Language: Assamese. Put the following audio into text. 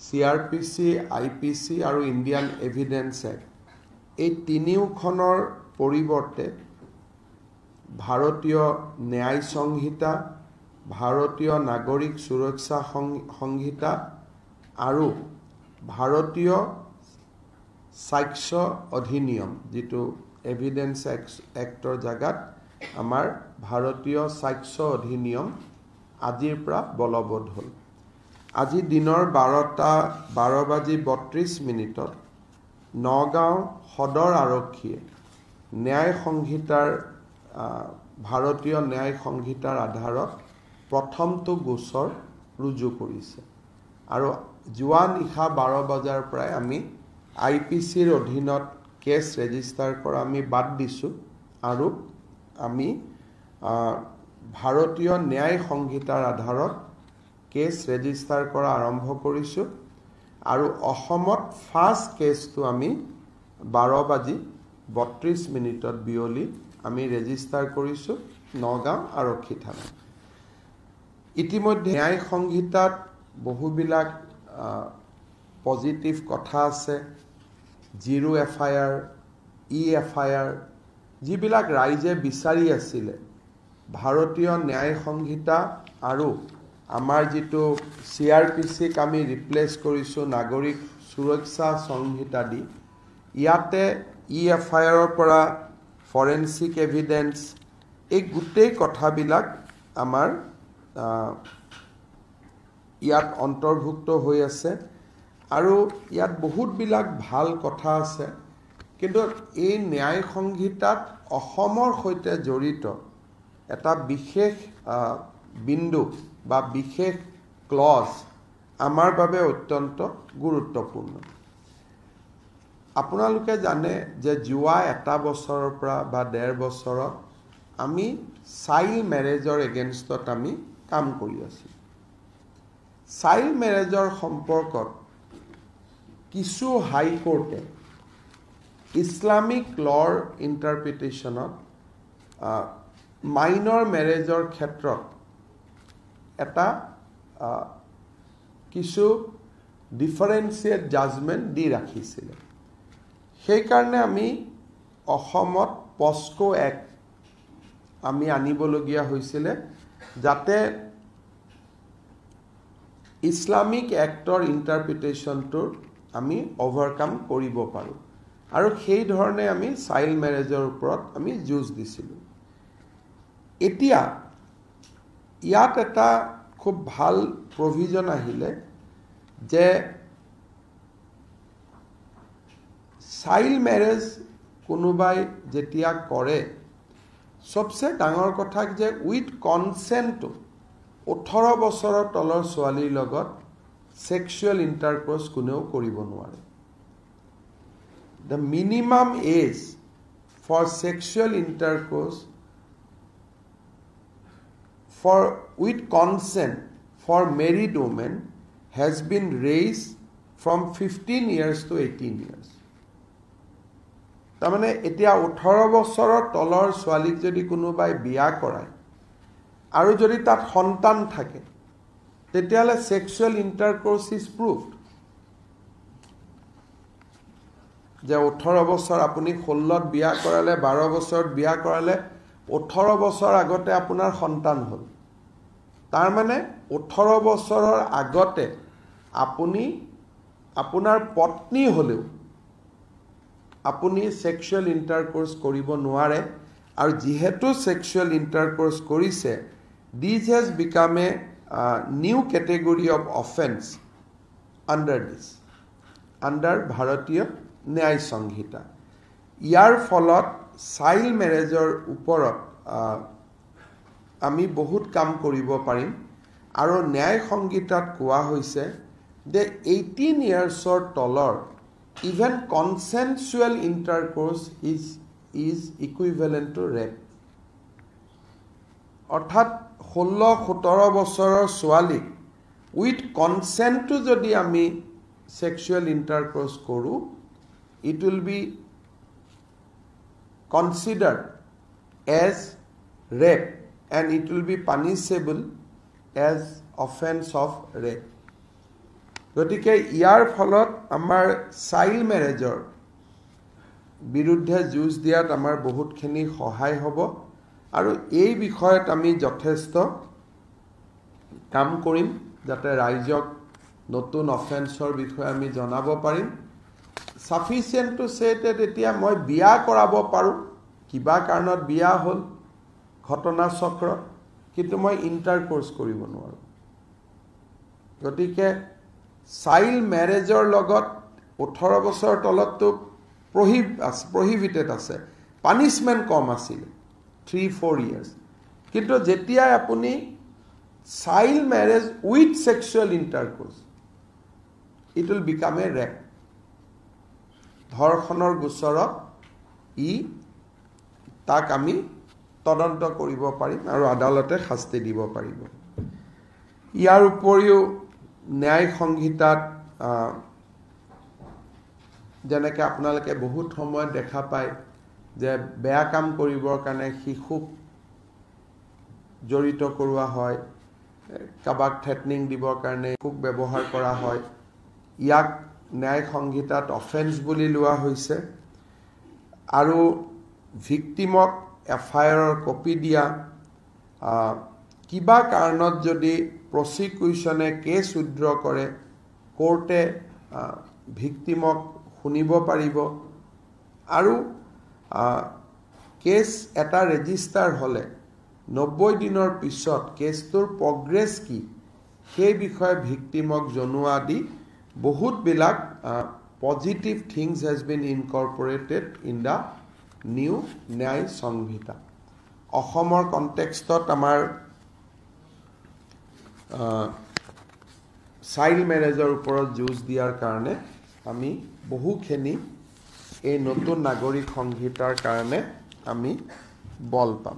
CRPC, IPC আৰু ইণ্ডিয়ান এভিডেন্স এক্ট এই তিনিওখনৰ পৰিৱৰ্তে ভাৰতীয় ন্যায় সংহিতা, ভাৰতীয় নাগৰিক সুৰক্ষা সংহিতা আৰু ভাৰতীয় সাক্ষ্য অধিনিয়ম যেটো এভিডেন্স এক্টৰ জাগাত আমাৰ ভাৰতীয় সাক্ষ্য অধিনিয়ম আজিৰ পৰা বলবৎ হ'ল। আজি দিনৰ 12:32 নগাঁও সদৰ আৰক্ষীয়ে ন্যায় সংহিতাৰ ভাৰতীয় ন্যায় সংহিতাৰ আধাৰত প্ৰথমটো গোচৰ ৰুজু কৰিছে আৰু যোৱা নিশা 12 বজাৰ পৰাই আমি IPCৰ অধীনত কেছ ৰেজিষ্টাৰ কৰা আমি বাদ দিছোঁ আৰু আমি ভাৰতীয় ন্যায় সংহিতাৰ আধাৰত কেছ ৰেজিষ্টাৰ কৰা আৰম্ভ কৰিছোঁ আৰু অসমত ফাৰ্ষ্ট কেছটো আমি 12:32 বিয়লি আমি ৰেজিষ্টাৰ কৰিছোঁ নগাঁও আৰক্ষী থানা। ইতিমধ্যে ন্যায় সংহিতাত বহুবিলাক পজিটিভ কথা আছে, 0 FIR, EFIR, যিবিলাক ৰাইজে বিচাৰি আছিলে ভাৰতীয় ন্যায় সংহিতা আৰু আমাৰ যেটো CRPCক আমি ৰিপ্লেস কৰিছোঁ নাগৰিক সুৰক্ষা সংহিতা দি, ইয়াতে EFIRৰ পৰা ফৰেনসিক এভিডেন্স এই গোটেই কথাবিলাক আমাৰ ইয়াত অন্তৰ্ভুক্ত হৈ আছে আৰু ইয়াত বহুতবিলাক ভাল কথা আছে। কিন্তু এই ন্যায় সংহিতাত অসমৰ সৈতে জড়িত এটা বিশেষ বিন্দু বা বিশেষ ক্লজ আমাৰ বাবে অত্যন্ত গুৰুত্বপূৰ্ণ। আপোনালোকে জানে যে যোৱা এটা বছৰৰ পৰা বা 1.5 বছৰত আমি চাইল্ড মেৰেজৰ এগেইনষ্টত আমি কাম কৰি আছোঁ। চাইল্ড মেৰেজৰ সম্পৰ্কত কিছু হাইকোৰ্টে ইছলামিক লৰ ইণ্টাৰপ্ৰিটেশ্যনত মাইনৰ মেৰেজৰ ক্ষেত্ৰত এটা কিছু ডিফাৰেন্সিয়েট জাজমেণ্ট দি ৰাখিছিলে। সেইকাৰণে আমি অসমত পস্কো এক্ট আমি আনিবলগীয়া হৈছিলে যাতে ইছলামিক এক্টৰ ইণ্টাৰপ্ৰিটেশ্যনটোৰ আমি অভাৰকাম কৰিব পাৰোঁ আৰু সেই ধৰণে আমি চাইল্ড মেৰেজৰ ওপৰত আমি যুঁজ দিছিলোঁ। এতিয়া ইয়াত এটা খুব ভাল প্ৰভিজন আহিলে যে চাইল্ড মেৰেজ কোনোবাই যেতিয়া কৰে সবচে ডাঙৰ কথা যে উইথ কনসেন্টটো 18 বছৰৰ তলৰ ছোৱালীৰ লগত সেক্সুৱেল ইণ্টাৰকোৰ্স কোনেও কৰিব নোৱাৰে। The minimum age for sexual intercourse with consent for married women has been raised from 15 years to 18 years. তাৰমানে এতিয়া 18 বছৰৰ তলৰ ছোৱালীক যদি কোনোবাই বিয়া কৰায় আৰু যদি তাত সন্তান থাকে তেতিয়ালে সেক্সুৱেল ইণ্টাৰকোৰ্স ইজ প্ৰুভড। যে 18 বছৰ আপুনি 16ত বিয়া কৰালে, 12 বছৰত বিয়া কৰালে, 18 বছৰ আগতে আপোনাৰ সন্তান হ'ল। তাৰ মানে 18 বছৰৰ আগতে আপুনি আপোনাৰ পত্নী হলেও আপুনি সেক্সুৱেল ইণ্টাৰকোৰ্স কৰিব নোৱাৰে আৰু যেহেতু সেক্সুৱেল ইণ্টাৰকোৰ্স কৰিছে, this has become a new category of offense under ভাৰতীয় ন্যায় সংহিতা। ইয়াৰ ফলত চাইল্ড মেৰেজৰ ওপৰত আমি বহুত কাম কৰিব পাৰিম আৰু ন্যায় সংহিতাত কোৱা হৈছে যে 18 ইয়াৰ্ছৰ তলৰ even consensual intercourse is equivalent to rape. অৰ্থাৎ 16-17 বছৰৰ ছোৱালীক উইথ কনসেন্টটো যদি আমি সেক্সুৱেল ইণ্টাৰকোৰ্স কৰোঁ, it will be considered as rape and it will be punishable as offense of rape. গতিকে ইয়াৰ ফলত আমাৰ চাইল্ড মেৰেজৰ বিৰুদ্ধে যুঁজ দিয়াত আমাৰ বহুতখিনি সহায় হ'ব আৰু এই বিষয়ত আমি যথেষ্ট কাম কৰিম যাতে ৰাইজক নতুন অফেন্সৰ বিষয়ে আমি জনাব পাৰিম সাফিচিয়েন্ট টু সে that এতিয়া মই বিয়া কৰাব পাৰোঁ কিবা কাৰণত বিয়া হ'ল ঘটনা চক্ৰ কিন্তু মই ইণ্টাৰকোৰ্স কৰিব নোৱাৰোঁ গতিকে চাইল্ড মেৰেজৰ লগত 18 বছৰ তলতটো prohibited আছে পানিশমেন্ট কম আছিল 3-4 years কিন্তু যেতিয়া আপুনি child marriage with sexual intercourse it will become a rape ধৰ্ষণৰ গোচৰত তাক আমি তদন্ত কৰিব পাৰিম আৰু আদালতে শাস্তি দিব পাৰিব ইয়াৰ উপৰিও ন্যায় সংহিতাত যেনেকৈ আপোনালোকে বহুত সময়ত দেখা পায় যে বেয়া কাম কৰিবৰ কাৰণে শিশুক জড়িত কৰোৱা হয় কাবাক থ্ৰেটনিং দিবৰ কাৰণে শিশুক ব্যৱহাৰ কৰা হয় ইয়াক ন্যায় সংহিতাত অফেন্স বুলি লোৱা হৈছে আৰু ভিক্টিমক এফআইআৰৰ কপি দিয়া কিবা কাৰণত যদি প্ৰসিকিউশনে কেছ উইথড্ৰ কৰে কোৰ্টে ভিক্টিমক শুনিব পাৰিব আৰু কেছ এটা ৰেজিষ্টাৰ হ'লে 90 দিনৰ পিছত কেছটোৰ প্ৰগ্ৰেছ কি সেই বিষয়ে ভিক্টিমক জনোৱা দি বহুত বিলাক positive things has been incorporated in the new ন্যায় সংহিতা অসমৰ কনটেক্সটত আমাৰ চাইল্ড মেৰেজৰ ওপৰত যুঁজ দিয়াৰ কাৰণে আমি বহুখিনি এই নতুন নাগৰিক সংহিতাৰ কাৰণে আমি বল পাম